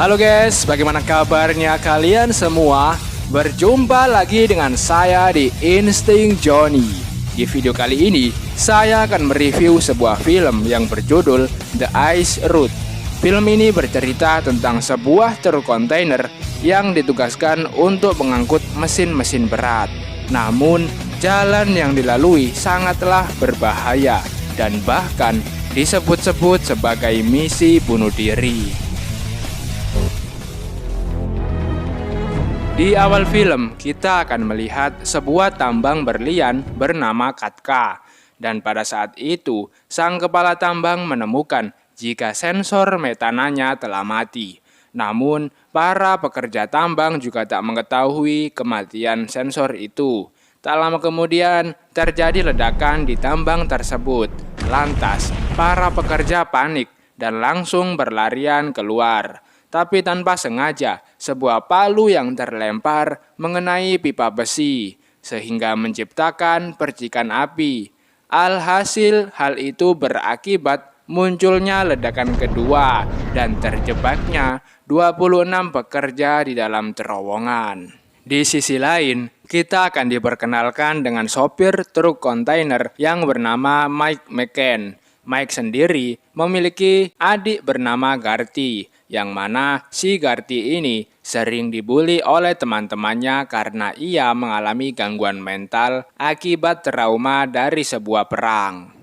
Halo guys, bagaimana kabarnya kalian semua? Berjumpa lagi dengan saya di Insting Johnny. Di video kali ini, saya akan mereview sebuah film yang berjudul The Ice Route. Film ini bercerita tentang sebuah truk kontainer yang ditugaskan untuk mengangkut mesin-mesin berat. Namun, jalan yang dilalui sangatlah berbahaya dan bahkan disebut-sebut sebagai misi bunuh diri. Di awal film, kita akan melihat sebuah tambang berlian bernama Katka. Dan pada saat itu, sang kepala tambang menemukan jika sensor metananya telah mati. Namun, para pekerja tambang juga tak mengetahui kematian sensor itu. Tak lama kemudian, terjadi ledakan di tambang tersebut. Lantas, para pekerja panik dan langsung berlarian keluar. Tapi tanpa sengaja, sebuah palu yang terlempar mengenai pipa besi, sehingga menciptakan percikan api. Alhasil, hal itu berakibat munculnya ledakan kedua dan terjebaknya 26 pekerja di dalam terowongan. Di sisi lain, kita akan diperkenalkan dengan sopir truk kontainer yang bernama Mike McCann. Mike sendiri memiliki adik bernama Garty, yang mana si Garty ini sering dibully oleh teman-temannya karena ia mengalami gangguan mental akibat trauma dari sebuah perang.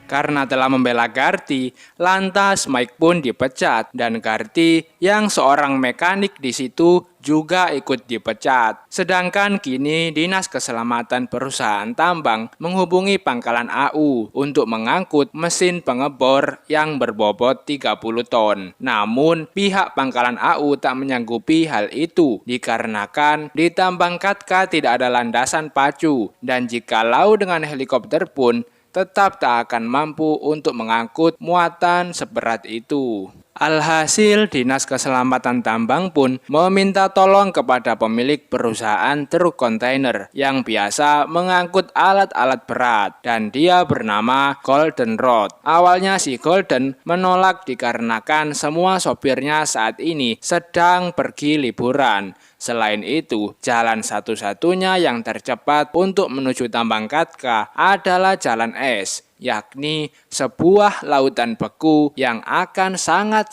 Karena telah membela Garty, lantas Mike pun dipecat dan Garty yang seorang mekanik di situ juga ikut dipecat. Sedangkan kini Dinas Keselamatan Perusahaan Tambang menghubungi pangkalan AU untuk mengangkut mesin pengebor yang berbobot 30 ton. Namun pihak pangkalan AU tak menyanggupi hal itu dikarenakan di tambang Katka tidak ada landasan pacu dan jikalau dengan helikopter pun tetap tak akan mampu untuk mengangkut muatan seberat itu. Alhasil, Dinas Keselamatan Tambang pun meminta tolong kepada pemilik perusahaan truk kontainer yang biasa mengangkut alat-alat berat dan dia bernama Golden Rod. Awalnya si Golden menolak dikarenakan semua sopirnya saat ini sedang pergi liburan. Selain itu, jalan satu-satunya yang tercepat untuk menuju tambang Katka adalah jalan es, yakni sebuah lautan beku yang akan sangat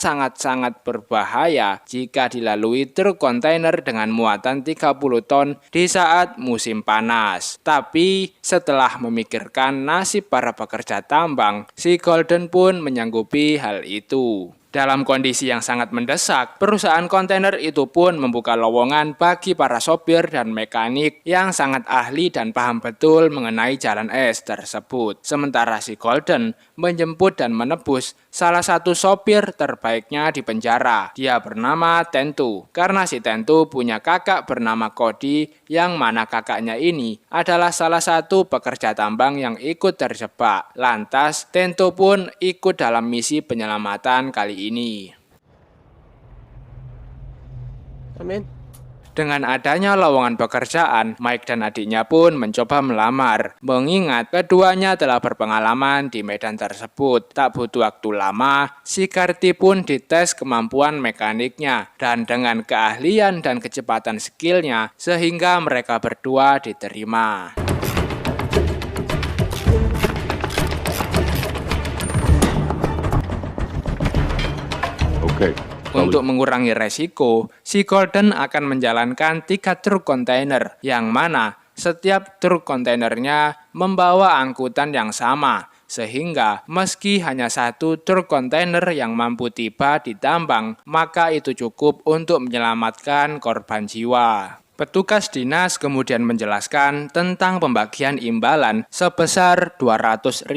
berbahaya jika dilalui truk kontainer dengan muatan 30 ton di saat musim panas. Tapi setelah memikirkan nasib para pekerja tambang, si Golden pun menyanggupi hal itu. Dalam kondisi yang sangat mendesak, perusahaan kontainer itu pun membuka lowongan bagi para sopir dan mekanik yang sangat ahli dan paham betul mengenai jalan es tersebut. Sementara si Golden menjemput dan menebus salah satu sopir terbaiknya di penjara. Dia bernama Tentu, karena si Tentu punya kakak bernama Cody, yang mana kakaknya ini adalah salah satu pekerja tambang yang ikut terjebak. Lantas, Tentu pun ikut dalam misi penyelamatan kali ini. Amin. Dengan adanya lowongan pekerjaan, Mike dan adiknya pun mencoba melamar. Mengingat keduanya telah berpengalaman di medan tersebut. Tak butuh waktu lama, si Garty pun dites kemampuan mekaniknya. Dan dengan keahlian dan kecepatan skillnya, sehingga mereka berdua diterima. Untuk mengurangi resiko, si Golden akan menjalankan 3 truk kontainer, yang mana setiap truk kontainernya membawa angkutan yang sama, sehingga meski hanya 1 truk kontainer yang mampu tiba di tambang, maka itu cukup untuk menyelamatkan korban jiwa. Petugas dinas kemudian menjelaskan tentang pembagian imbalan sebesar $200.000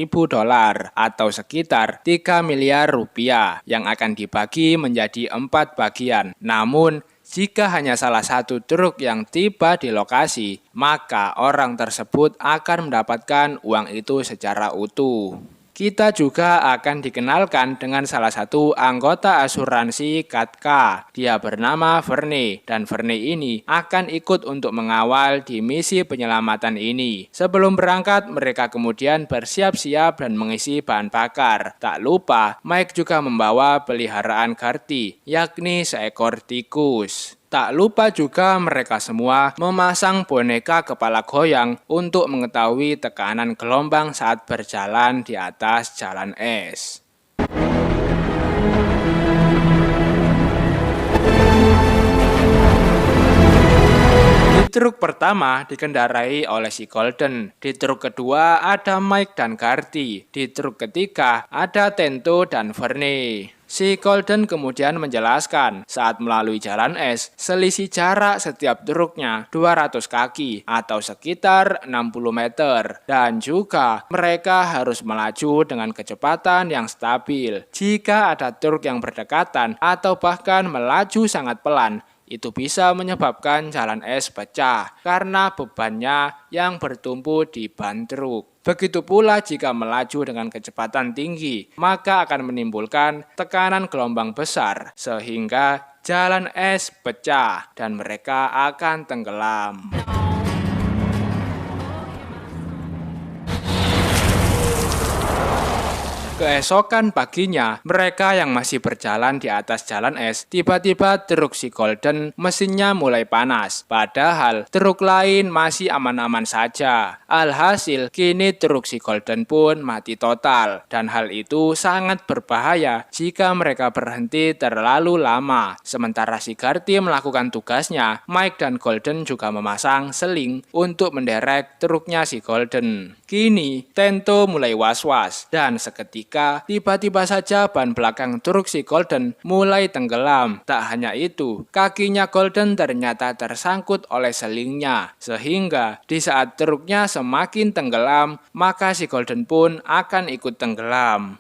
atau sekitar 3 miliar rupiah yang akan dibagi menjadi 4 bagian. Namun, jika hanya salah satu truk yang tiba di lokasi, maka orang tersebut akan mendapatkan uang itu secara utuh. kita juga akan dikenalkan dengan salah satu anggota asuransi Katka. Dia bernama Verne, dan Verne ini akan ikut untuk mengawal di misi penyelamatan ini. Sebelum berangkat, mereka kemudian bersiap-siap dan mengisi bahan bakar. Tak lupa, Mike juga membawa peliharaan Garty, yakni seekor tikus. Tak lupa juga mereka semua memasang boneka kepala goyang untuk mengetahui tekanan gelombang saat berjalan di atas jalan es. Di truk pertama dikendarai oleh si Golden, di truk kedua ada Mike dan Garty, di truk ketiga ada Tento dan Verne. Si Golden kemudian menjelaskan, saat melalui jalan es, selisih jarak setiap truknya 200 kaki atau sekitar 60 meter. Dan juga mereka harus melaju dengan kecepatan yang stabil. Jika ada truk yang berdekatan atau bahkan melaju sangat pelan, itu bisa menyebabkan jalan es pecah karena bebannya yang bertumpu di ban truk. Begitu pula jika melaju dengan kecepatan tinggi, maka akan menimbulkan tekanan gelombang besar sehingga jalan es pecah dan mereka akan tenggelam. Keesokan paginya, mereka yang masih berjalan di atas jalan es, tiba-tiba truk si Golden mesinnya mulai panas. Padahal truk lain masih aman-aman saja. Alhasil, kini truk si Golden pun mati total. Dan hal itu sangat berbahaya jika mereka berhenti terlalu lama. Sementara si Garty melakukan tugasnya, Mike dan Golden juga memasang seling untuk menderek truknya si Golden. Kini, Tento mulai was-was dan seketika tiba-tiba saja ban belakang truk si Golden mulai tenggelam. Tak hanya itu, kakinya Golden ternyata tersangkut oleh selingnya. Sehingga di saat truknya semakin tenggelam, maka si Golden pun akan ikut tenggelam.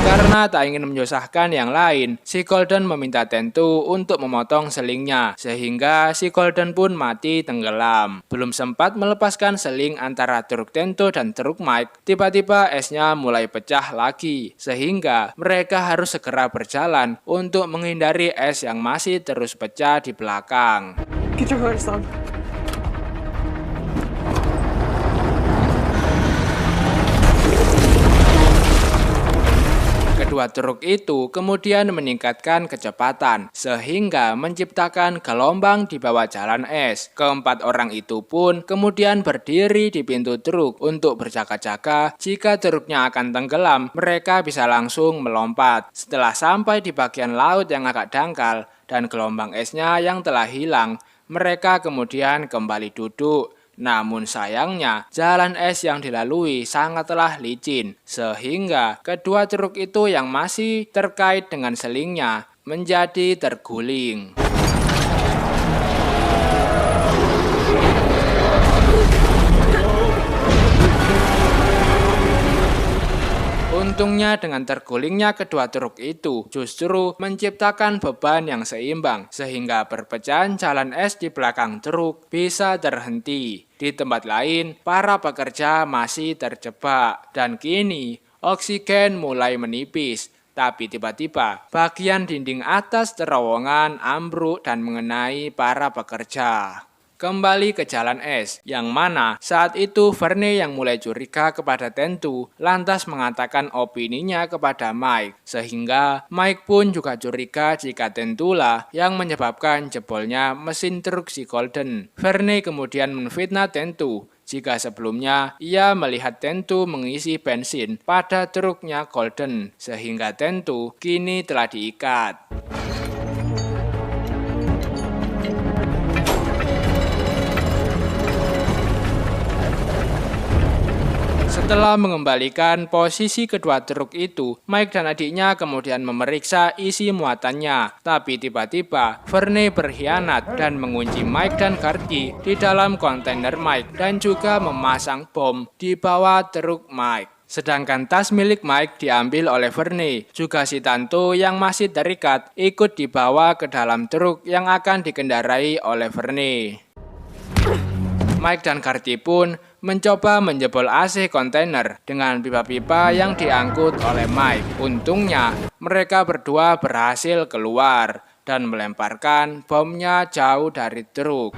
Karena tak ingin menyusahkan yang lain, si Golden meminta Tento untuk memotong selingnya, sehingga si Golden pun mati tenggelam. Belum sempat melepaskan seling antara truk Tento dan truk Mike, tiba-tiba esnya mulai pecah lagi, sehingga mereka harus segera berjalan untuk menghindari es yang masih terus pecah di belakang. Get your horse on. Kedua truk itu kemudian meningkatkan kecepatan sehingga menciptakan gelombang di bawah jalan es. Keempat orang itu pun kemudian berdiri di pintu truk untuk berjaga-jaga jika truknya akan tenggelam, mereka bisa langsung melompat. Setelah sampai di bagian laut yang agak dangkal dan gelombang esnya yang telah hilang, mereka kemudian kembali duduk. Namun sayangnya, jalan es yang dilalui sangatlah licin, sehingga kedua truk itu yang masih terkait dengan selingnya menjadi terguling. Untungnya dengan tergulingnya kedua truk itu justru menciptakan beban yang seimbang sehingga perpecahan jalan es di belakang truk bisa terhenti. Di tempat lain, para pekerja masih terjebak dan kini oksigen mulai menipis. Tapi tiba-tiba bagian dinding atas terowongan ambruk dan mengenai para pekerja. Kembali ke jalan es, yang mana saat itu Verne yang mulai curiga kepada Tento, lantas mengatakan opininya kepada Mike, sehingga Mike pun juga curiga jika Tentolah yang menyebabkan jebolnya mesin truk si Golden. Verne kemudian menfitnah Tento jika sebelumnya ia melihat Tento mengisi bensin pada truknya Golden, sehingga Tento kini telah diikat. Setelah mengembalikan posisi kedua truk itu, Mike dan adiknya kemudian memeriksa isi muatannya. Tapi tiba-tiba, Verne berkhianat dan mengunci Mike dan Garty di dalam kontainer Mike dan juga memasang bom di bawah truk Mike. Sedangkan tas milik Mike diambil oleh Verne. Juga si Tento yang masih terikat ikut dibawa ke dalam truk yang akan dikendarai oleh Verne. Mike dan Garty pun mencoba menjebol AC kontainer dengan pipa-pipa yang diangkut oleh Mike. Untungnya, mereka berdua berhasil keluar dan melemparkan bomnya jauh dari truk.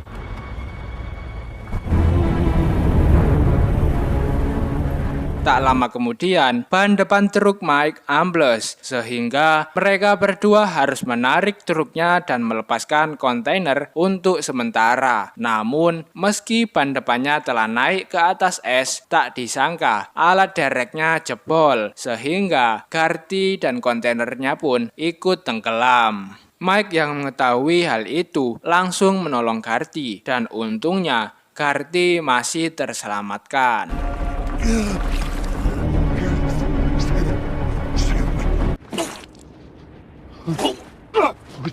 Tak lama kemudian, ban depan truk Mike ambles, sehingga mereka berdua harus menarik truknya dan melepaskan kontainer untuk sementara. Namun, meski ban depannya telah naik ke atas es, tak disangka alat dereknya jebol, sehingga Garty dan kontainernya pun ikut tenggelam. Mike yang mengetahui hal itu langsung menolong Garty, dan untungnya Garty masih terselamatkan.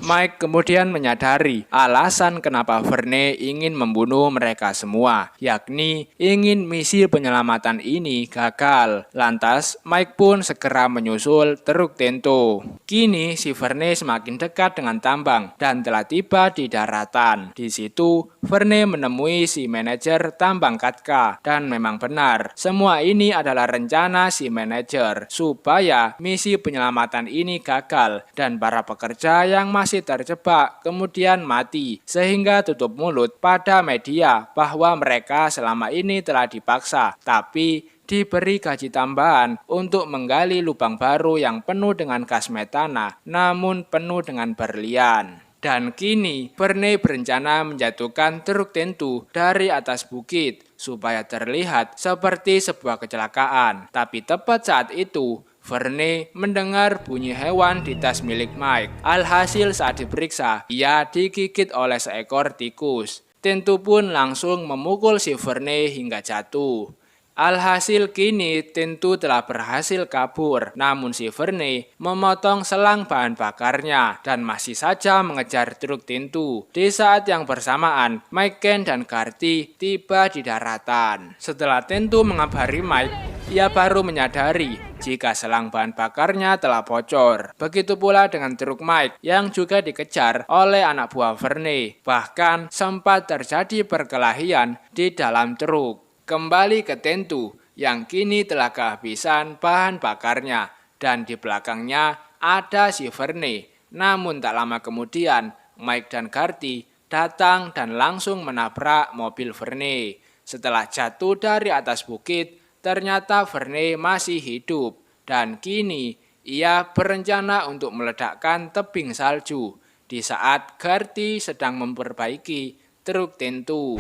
Mike kemudian menyadari alasan kenapa Verne ingin membunuh mereka semua, yakni ingin misi penyelamatan ini gagal. Lantas, Mike pun segera menyusul truk Tento. Kini, si Verne semakin dekat dengan tambang dan telah tiba di daratan. Di situ, Verne menemui si manajer tambang Katka, dan memang benar, semua ini adalah rencana si manajer supaya misi penyelamatan ini gagal dan para pekerja yang masih terjebak kemudian mati, sehingga tutup mulut pada media bahwa mereka selama ini telah dipaksa, tapi diberi gaji tambahan untuk menggali lubang baru yang penuh dengan gas metana, namun penuh dengan berlian. Dan kini, Verne berencana menjatuhkan truk Tento dari atas bukit supaya terlihat seperti sebuah kecelakaan. Tapi tepat saat itu, Verne mendengar bunyi hewan di tas milik Mike. Alhasil saat diperiksa, ia digigit oleh seekor tikus. Tento pun langsung memukul si Verne hingga jatuh. Alhasil kini Tento telah berhasil kabur, namun si Verne memotong selang bahan bakarnya dan masih saja mengejar truk Tento. Di saat yang bersamaan, Mike, Ken, dan Garty tiba di daratan. Setelah Tento mengabari Mike, ia baru menyadari jika selang bahan bakarnya telah bocor. Begitu pula dengan truk Mike yang juga dikejar oleh anak buah Verne. Bahkan sempat terjadi perkelahian di dalam truk. Kembali ke Tento yang kini telah kehabisan bahan bakarnya dan di belakangnya ada si Verne. Namun tak lama kemudian Mike dan Garty datang dan langsung menabrak mobil Verne. Setelah jatuh dari atas bukit, ternyata Verne masih hidup dan kini ia berencana untuk meledakkan tebing salju di saat Garty sedang memperbaiki truk Tento.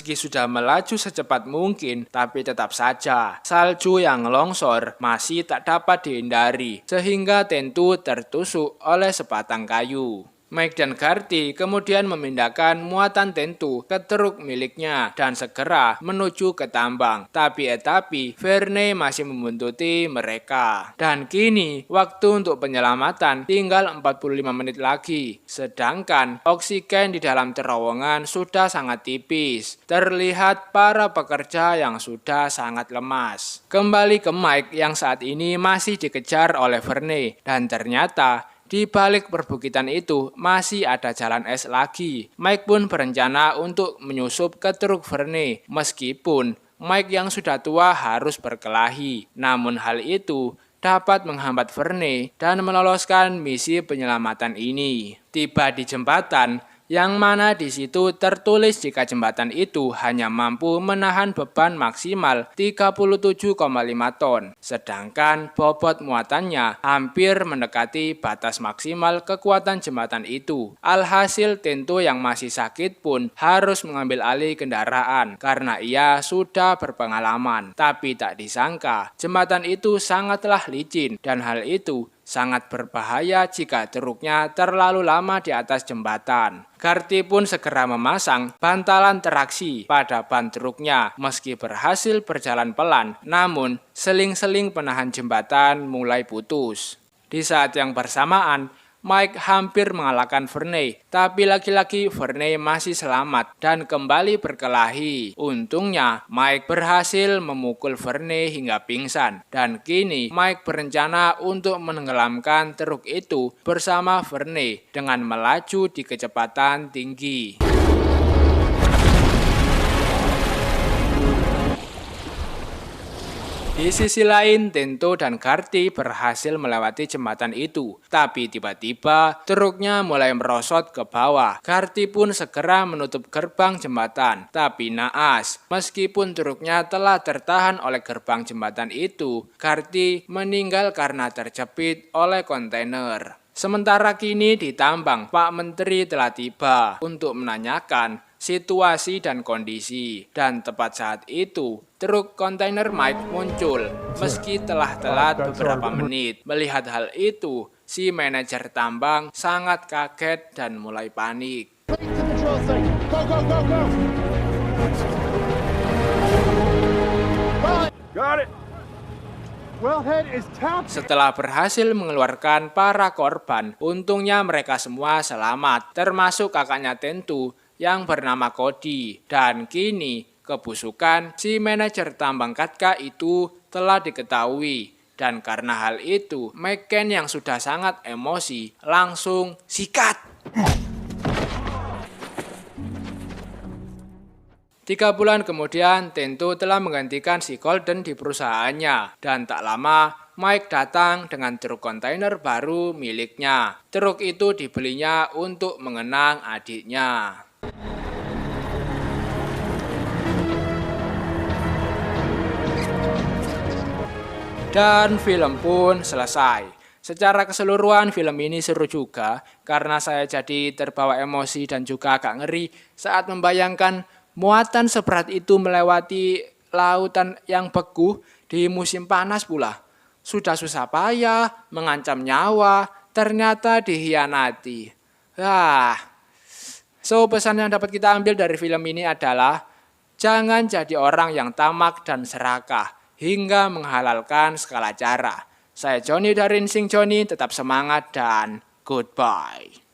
Meski sudah melaju secepat mungkin, tapi tetap saja salju yang longsor masih tak dapat dihindari, sehingga Tento tertusuk oleh sebatang kayu. Mike dan Garty kemudian memindahkan muatan Tento ke truk miliknya dan segera menuju ke tambang. Tapi Verne masih membuntuti mereka. Dan kini waktu untuk penyelamatan tinggal 45 menit lagi. Sedangkan oksigen di dalam terowongan sudah sangat tipis. Terlihat para pekerja yang sudah sangat lemas. Kembali ke Mike yang saat ini masih dikejar oleh Verne dan ternyata di balik perbukitan itu masih ada jalan es lagi. Mike pun berencana untuk menyusup ke truk Verne, meskipun Mike yang sudah tua harus berkelahi. Namun hal itu dapat menghambat Verne dan meloloskan misi penyelamatan ini. Tiba di jembatan, yang mana di situ tertulis jika jembatan itu hanya mampu menahan beban maksimal 37,5 ton, sedangkan bobot muatannya hampir mendekati batas maksimal kekuatan jembatan itu. Alhasil Tento yang masih sakit pun harus mengambil alih kendaraan karena ia sudah berpengalaman. Tapi tak disangka, jembatan itu sangatlah licin dan hal itu sangat berbahaya jika truknya terlalu lama di atas jembatan. Garty pun segera memasang bantalan traksi pada ban truknya. Meski berhasil berjalan pelan, namun seling-seling penahan jembatan mulai putus. Di saat yang bersamaan, Mike hampir mengalahkan Verney, tapi lagi-lagi Verney masih selamat dan kembali berkelahi. Untungnya, Mike berhasil memukul Verney hingga pingsan, dan kini Mike berencana untuk menenggelamkan truk itu bersama Verney dengan melaju di kecepatan tinggi. Di sisi lain, Tento dan Garty berhasil melewati jembatan itu. Tapi tiba-tiba, truknya mulai merosot ke bawah. Garty pun segera menutup gerbang jembatan. Tapi naas, meskipun truknya telah tertahan oleh gerbang jembatan itu, Garty meninggal karena terjepit oleh kontainer. Sementara kini di tambang, Pak Menteri telah tiba untuk menanyakan situasi dan kondisi. Dan tepat saat itu, truk kontainer Mike muncul meski telah telat beberapa menit. Melihat hal itu, si manajer tambang sangat kaget dan mulai panik. Setelah berhasil mengeluarkan para korban, untungnya mereka semua selamat, termasuk kakaknya Tento yang bernama Cody. Dan kini kebusukan si manajer tambang Katka itu telah diketahui. Dan karena hal itu, McCann yang sudah sangat emosi langsung sikat. 3 bulan kemudian, Tento telah menggantikan si Golden di perusahaannya. Dan tak lama, Mike datang dengan truk kontainer baru miliknya. Truk itu dibelinya untuk mengenang adiknya. Dan film pun selesai. Secara keseluruhan film ini seru juga karena saya jadi terbawa emosi dan juga agak ngeri saat membayangkan muatan seberat itu melewati lautan yang beku di musim panas pula. Sudah susah payah, mengancam nyawa, ternyata dihianati. So pesan yang dapat kita ambil dari film ini adalah jangan jadi orang yang tamak dan serakah hingga menghalalkan segala cara. Saya Johnny dari Insing Johnny, tetap semangat dan goodbye.